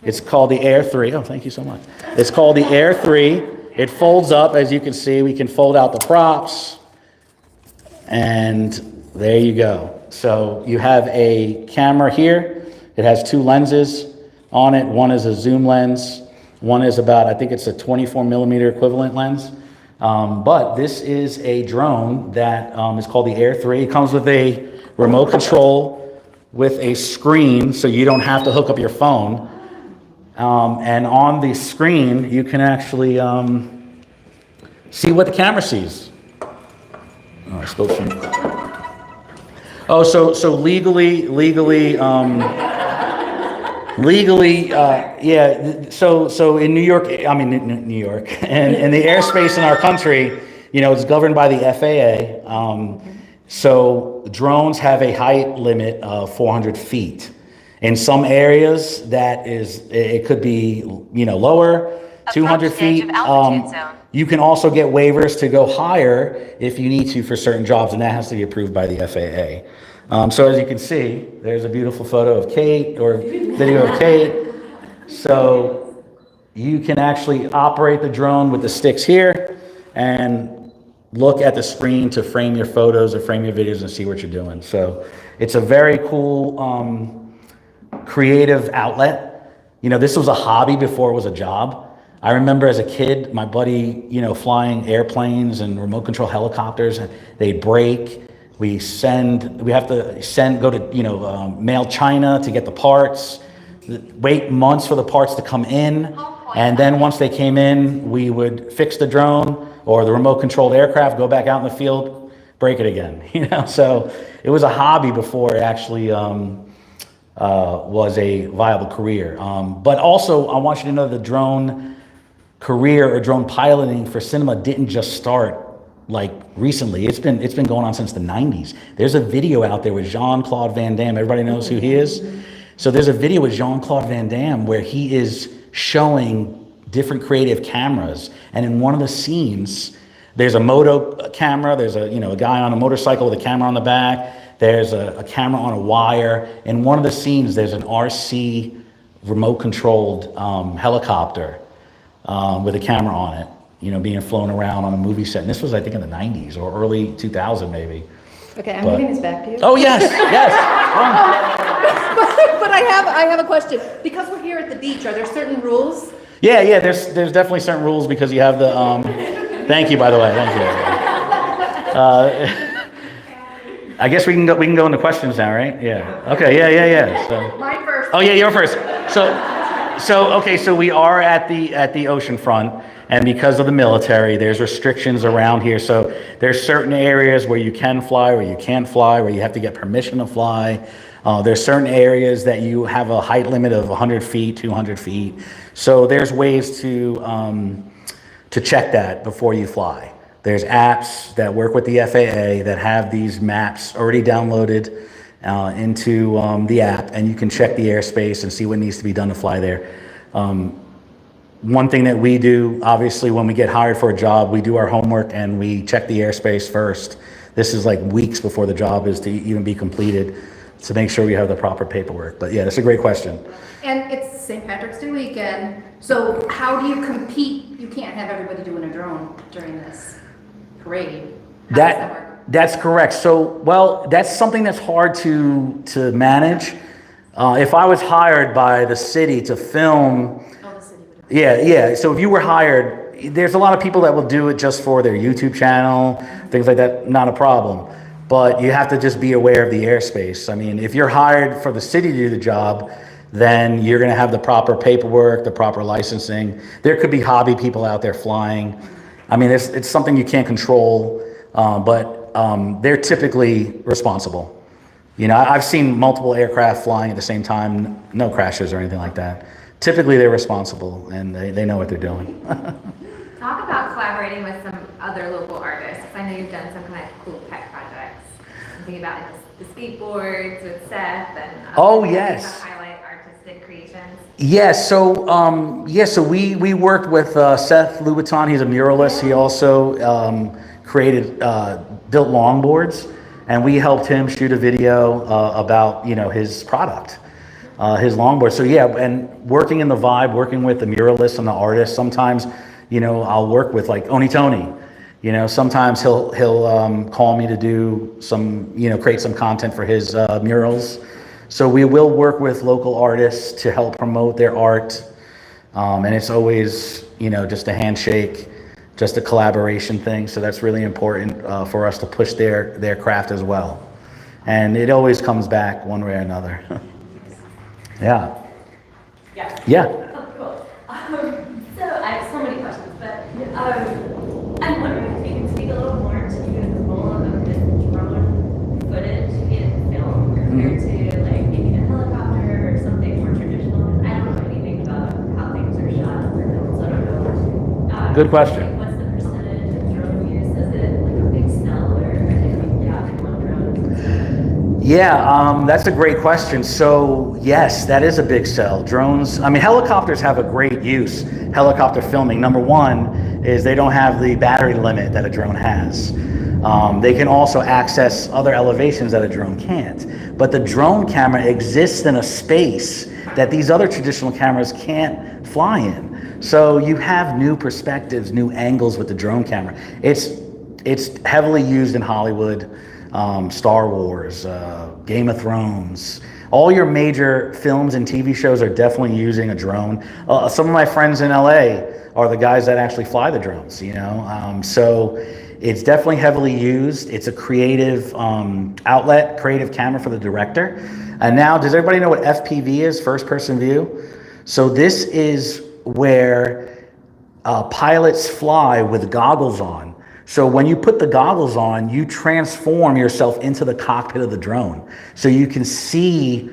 it's called the Air 3. Oh, thank you so much. It's called the Air 3. It folds up, as you can see. We can fold out the props, and there you go. So you have a camera here. It has two lenses on it. One is a zoom lens. One is about, I think it's a 24 millimeter equivalent lens. But this is a drone that is called the Air 3. It comes with a remote control with a screen, so you don't have to hook up your phone. And on the screen, you can actually see what the camera sees. Oh, I spoke from... Oh, so legally, so in New York, and the airspace in our country, it's governed by the FAA. So drones have a height limit of 400 feet. In some areas, it could be, lower, 200 feet. You can also get waivers to go higher if you need to for certain jobs, and that has to be approved by the FAA. So as you can see, there's a beautiful photo of Kate, or video of Kate. So you can actually operate the drone with the sticks here and look at the screen to frame your photos or frame your videos and see what you're doing. So it's a very cool creative outlet. This was a hobby before it was a job. I remember as a kid, my buddy, flying airplanes and remote control helicopters, and they'd break. We have to go to, mail China to get the parts, wait months for the parts to come in. And then once they came in, we would fix the drone or the remote controlled aircraft, go back out in the field, break it again, So it was a hobby before it actually was a viable career. But also, I want you to know the drone career or drone piloting for cinema didn't just start like recently. It's been going on since the 90s. There's a video out there with Jean-Claude Van Damme. Everybody knows who he is. So there's a video with Jean-Claude Van Damme where he is showing different creative cameras. And in one of the scenes, there's a moto camera, there's a guy on a motorcycle with a camera on the back, there's a camera on a wire. In one of the scenes, there's an RC remote controlled helicopter with a camera on it, being flown around on a movie set. And this was, I think, in the 90s or early 2000 maybe. Okay, I'm giving this back to you. Oh, yes, yes. But I have a question. Because we're here at the beach, are there certain rules? Yeah, there's definitely certain rules because you have the, thank you, by the way, thank you. I guess we can go into questions now, right? Yeah. Okay, yeah. So. Mine first. Oh yeah, you're first. So we are at the ocean front, and because of the military, there's restrictions around here. So there's certain areas where you can fly, where you can't fly, where you have to get permission to fly. There's certain areas that you have a height limit of 100 feet, 200 feet. So there's ways to check that before you fly. There's apps that work with the FAA that have these maps already downloaded into the app, and you can check the airspace and see what needs to be done to fly there. One thing that we do, obviously, when we get hired for a job, we do our homework and we check the airspace first. This is like weeks before the job is to even be completed, to make sure we have the proper paperwork. But yeah, that's a great question. And it's St. Patrick's Day weekend, so how do you compete? You can't have everybody doing a drone during this parade. How does that work? That's correct. So, well, that's something that's hard to manage. If I was hired by the city to film, yeah. So if you were hired, there's a lot of people that will do it just for their YouTube channel, things like that. Not a problem. But you have to just be aware of the airspace. I mean, if you're hired for the city to do the job, then you're going to have the proper paperwork, the proper licensing. There could be hobby people out there flying. I mean, it's something you can't control, but they're typically responsible. I've seen multiple aircraft flying at the same time, no crashes or anything like that. Typically, they're responsible and they know what they're doing. Talk about collaborating with some other local artists. I know you've done some kind of cool pet projects. I'm thinking about the skateboards with Seth and yes. highlight artistic creations. So we worked with Seth Louboutin. He's a muralist. He also built longboards, and we helped him shoot a video about his product, his longboard. So yeah, and working in the vibe, working with the muralist and the artist. Sometimes I'll work with like Oni Tony. Sometimes he'll call me to do some create some content for his murals. So we will work with local artists to help promote their art, and it's always just a handshake, just a collaboration thing. So that's really important for us to push their craft as well, and it always comes back one way or another. Yeah. Oh, cool. So I have so many questions, but I'm wondering if you can speak a little more to the role of this drone footage in film compared to like maybe a helicopter or something more traditional. I don't know anything about how things are shot for film, so I don't know. Good question. What's the percentage of drone use? Is it like a big sell or one drone? Yeah, that's a great question. So yes, that is a big sell. Drones, I mean, helicopters have a great use. Helicopter filming, number one, is they don't have the battery limit that a drone has. They can also access other elevations that a drone can't. But the drone camera exists in a space that these other traditional cameras can't fly in. So you have new perspectives, new angles with the drone camera. It's heavily used in Hollywood, Star Wars, Game of Thrones. All your major films and TV shows are definitely using a drone. Some of my friends in LA are the guys that actually fly the drones, so it's definitely heavily used. It's a creative outlet, creative camera for the director. And now, does everybody know what FPV is, first person view? So this is where pilots fly with goggles on. So when you put the goggles on, you transform yourself into the cockpit of the drone. So you can see,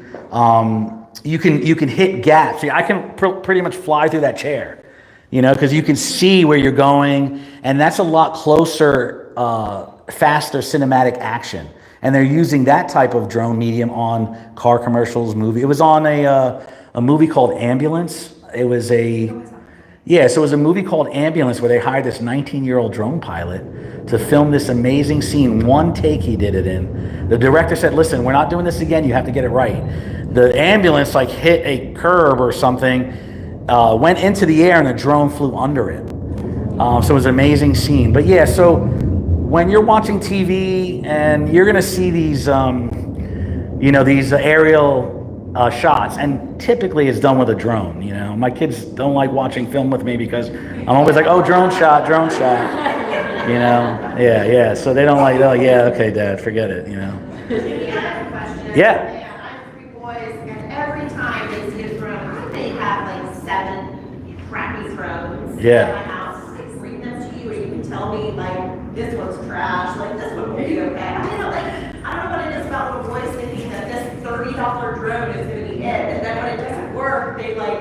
you can hit gaps. See, I can pretty much fly through that chair, because you can see where you're going, and that's a lot closer, faster cinematic action. And they're using that type of drone medium on car commercials, movie. It was on a movie called Ambulance. So it was a movie called Ambulance where they hired this 19-year-old drone pilot to film this amazing scene. One take he did it in. The director said, listen, we're not doing this again. You have to get it right. The ambulance like hit a curb or something, went into the air and the drone flew under it. So it was an amazing scene. But yeah, so when you're watching TV and you're gonna see these, these aerial shots, and typically it's done with a drone. My kids don't like watching film with me because I'm always like, oh, drone shot. Yeah. So they don't like. They're like, yeah, okay, Dad, forget it. Yeah. I have 3 boys, and every time they see a drone, they have like 7 crappy drones Yeah. in my house. They bring them to you, and you can tell me like this one's trash, like this one will be okay. I don't know what it is about the boys thinking that this $30 drone is going to be it, and then when it doesn't work, they like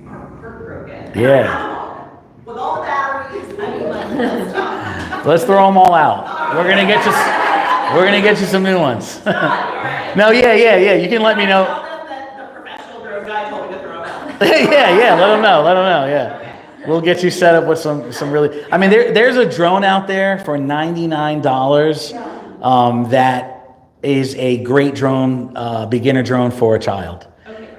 are heartbroken. Yeah. With all the batteries, let's talk. Let's throw them all out. We're gonna get you some new ones. No, yeah. You can let me know. The professional drone guy told me to throw them out. yeah. Let them know. Yeah. We'll get you set up with some really. I mean, there's a drone out there for $99 that is a great drone, beginner drone for a child.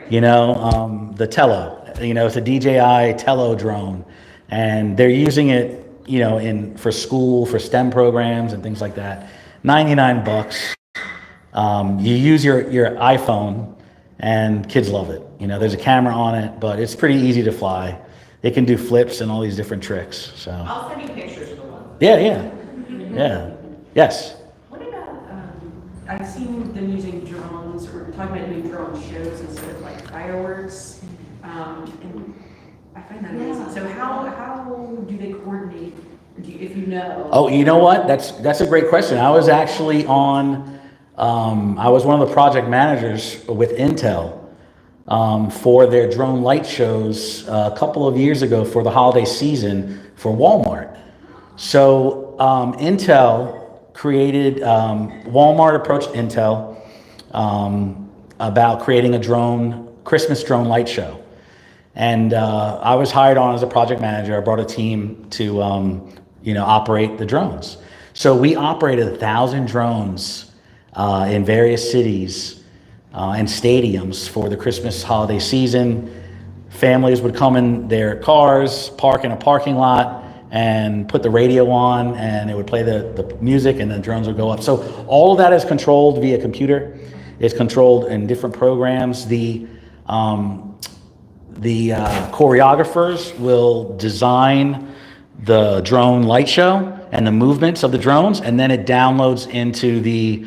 The Tello. It's a DJI Tello drone, and they're using it, for school, for STEM programs and things like that. $99. You use your iPhone, and kids love it. There's a camera on it, but it's pretty easy to fly. It can do flips and all these different tricks. So. I'll send you pictures for one. Yeah. Yes. What about, I've seen them using drones, or talking about doing drone shows instead of like fireworks, and I find that amazing. So how do they coordinate, if you know? Oh, you know what? That's a great question. I was actually I was one of the project managers with Intel for their drone light shows a couple of years ago for the holiday season for Walmart. So Intel created, Walmart approached Intel about creating a Christmas drone light show. And I was hired on as a project manager. I brought a team to operate the drones. So we operated 1,000 drones in various cities and stadiums for the Christmas holiday season. Families would come in their cars, park in a parking lot, and put the radio on, and it would play the music, and the drones would go up. So all of that is controlled via computer. It's controlled in different programs. The choreographers will design the drone light show and the movements of the drones, and then it downloads into the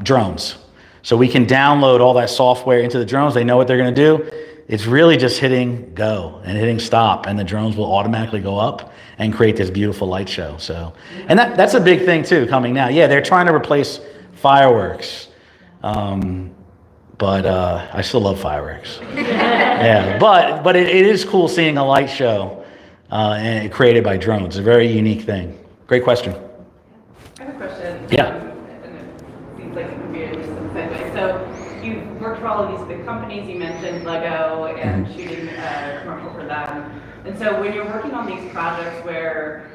drones. So we can download all that software into the drones. They know what they're going to do. It's really just hitting go and hitting stop, and the drones will automatically go up and create this beautiful light show. So, and that's a big thing too coming now. Yeah, they're trying to replace fireworks, but I still love fireworks. Yeah, but it is cool seeing a light show and created by drones. It's a very unique thing. Great question. I have a question. Yeah. And it seems like it could be a decent segue. So you've worked for all of these big companies. You mentioned Lego and shooting a commercial for them. And so when you're working on these projects where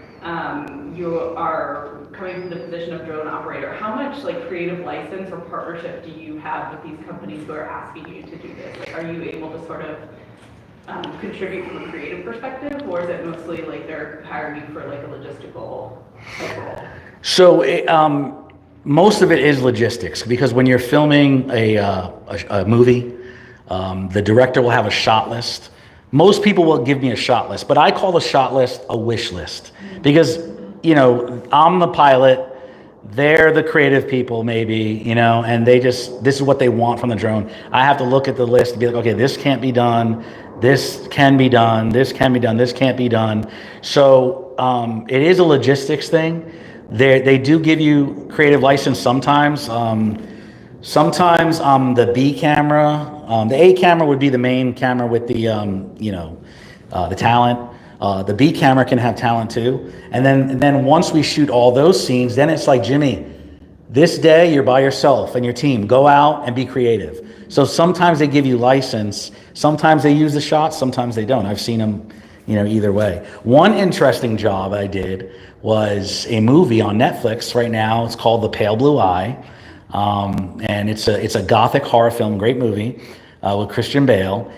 you are coming from the position of drone operator, how much creative license or partnership do you have with these companies who are asking you to do this? Are you able to sort of contribute from a creative perspective, or is it mostly they're hiring you for a logistical type role? So most of it is logistics, because when you're filming a movie, the director will have a shot list. Most people will give me a shot list, but I call the shot list a wish list, because I'm the pilot, they're the creative people maybe, and this is what they want from the drone. I have to look at the list and be like, okay, this can't be done, this can be done, this can be done, this can't be done. So it is a logistics thing. They do give you creative license sometimes. Sometimes the B camera, the A camera would be the main camera with the the talent. The B camera can have talent too. And then once we shoot all those scenes, then it's like, Jimmy, This day you're by yourself and your team. Go out and be creative. So sometimes they give you license. Sometimes they use the shots. Sometimes they don't. I've seen them, either way. One interesting job I did was a movie on Netflix right now. It's called The Pale Blue Eye. And it's a gothic horror film, great movie with Christian Bale.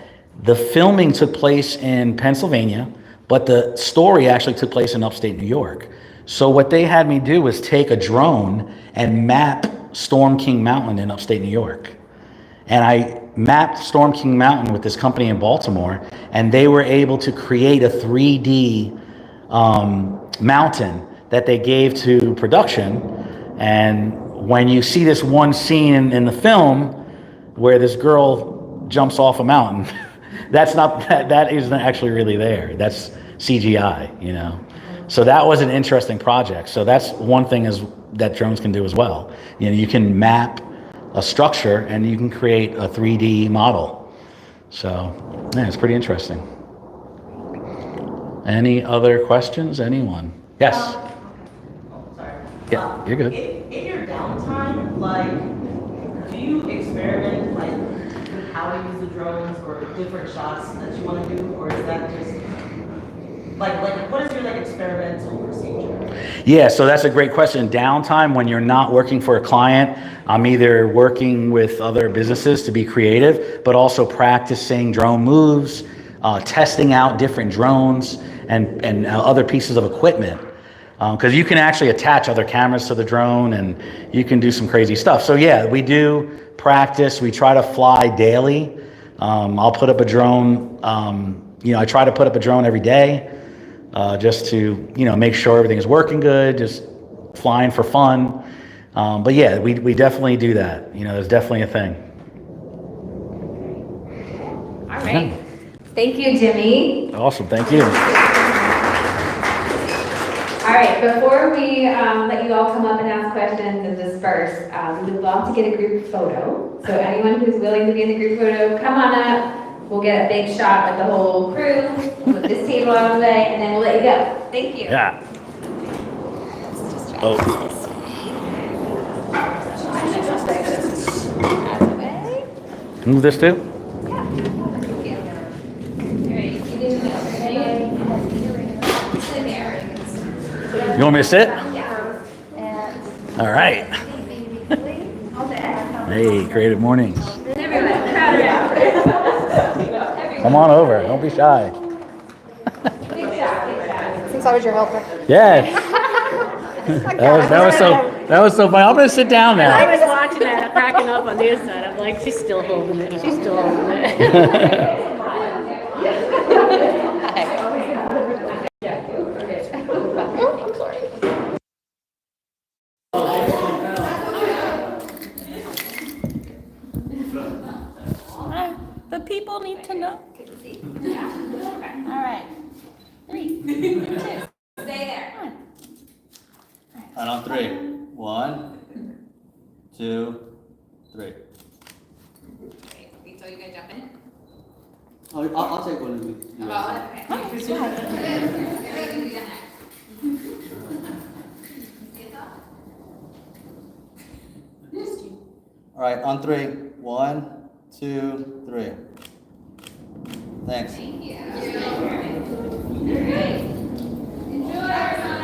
The filming took place in Pennsylvania, but the story actually took place in upstate New York. So what they had me do was take a drone and map Storm King Mountain in upstate New York. And I mapped Storm King Mountain with this company in Baltimore, and they were able to create a 3D mountain that they gave to production. And when you see this one scene in the film where this girl jumps off a mountain, that isn't actually really there. That's CGI, So that was an interesting project. So that's one thing that drones can do as well. You can map a structure and you can create a 3D model. So yeah, it's pretty interesting. Any other questions? Anyone? Yes. Sorry. Yeah, you're good. In your downtime, do you experiment with how to use the drones or different shots that you want to do, or is that just what is your experimental procedure? Yeah, so that's a great question. Downtime, when you're not working for a client, I'm either working with other businesses to be creative, but also practicing drone moves, testing out different drones and other pieces of equipment. Because you can actually attach other cameras to the drone and you can do some crazy stuff. So yeah, we do practice. We try to fly daily. I'll put up a drone. I try to put up a drone every day. Just to, make sure everything is working good, just flying for fun. But yeah, we definitely do that. There's definitely a thing. All right. Yeah. Thank you, Jimmy. Awesome. Thank you. All right. Before we let you all come up and ask questions and disperse, we would love to get a group photo. So anyone who's willing to be in the group photo, come on up. We'll get a big shot with the whole crew, with this table out of the way, and then we'll let you go. Thank you. Yeah. Oh. Move this too? You want me to sit? All right. Hey, creative mornings. Come on over. Don't be shy. Since I was your helper. Yes. That was so funny. I'm gonna sit down now. I was watching that, cracking up on the inside. I'm like, she's still holding it. She's still holding it. The people need to know. All right. 3, 2. Stay there. And on 3. 1, 2, 3. Wait till you guys jump in. I'll take one of you. All right, on 3. 1, 2, 3. Thanks. Thank you. All right. Enjoy, everyone.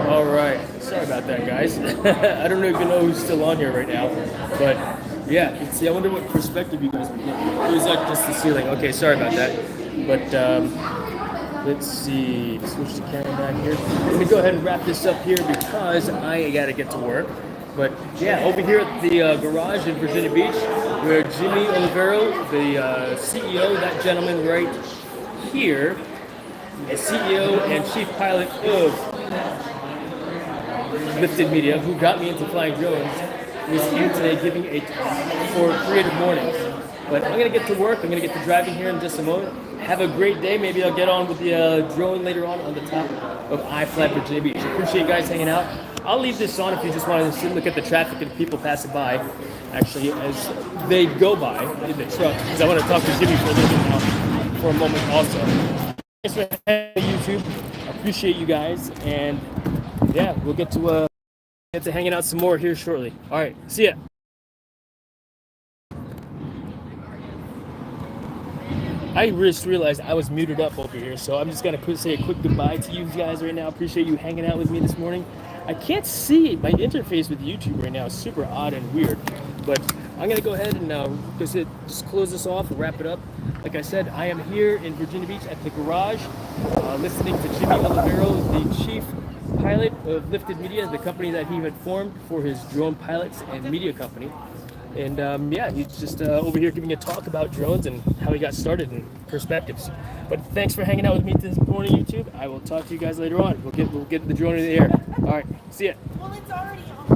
All right, sorry about that, guys. I don't even know who's still on here right now, but yeah, you can see. I wonder what perspective you guys would get. It was like just the ceiling. Okay, sorry about that, but let's see. Switch the camera back here. Let me go ahead and wrap this up here because I gotta get to work. But yeah, over here at the garage in Virginia Beach, where Jimmy Olivero, the CEO, that gentleman right here, the CEO and chief pilot of Lyfted Media, who got me into flying drones, was here today giving a talk for Creative Mornings. But I'm gonna get to work. I'm gonna get to driving here in just a moment. Have a great day. Maybe I'll get on with the drone later on the top of iFlat Virginia Beach. Appreciate you guys hanging out. I'll leave this on if you just want to sit and look at the traffic and people passing by, actually, as they go by in the truck, because I want to talk to Jimmy for a little bit now, for a moment also. Thanks for hanging out, YouTube. I appreciate you guys, and yeah, we'll get to hanging out some more here shortly. All right, see ya. I just realized I was muted up over here, so I'm just gonna say a quick goodbye to you guys right now. Appreciate you hanging out with me this morning. I can't see my interface with YouTube right now. It's super odd and weird, but I'm gonna go ahead and just close this off and wrap it up. Like I said, I am here in Virginia Beach at the garage, listening to Jimmy Olivero, the chief pilot of Lyfted Media, the company that he had formed for his drone pilots and media company. And yeah, he's just over here giving a talk about drones and how he got started and perspectives. But thanks for hanging out with me this morning, YouTube. I will talk to you guys later on. We'll get the drone in the air. All right, see ya. Well, it's already on.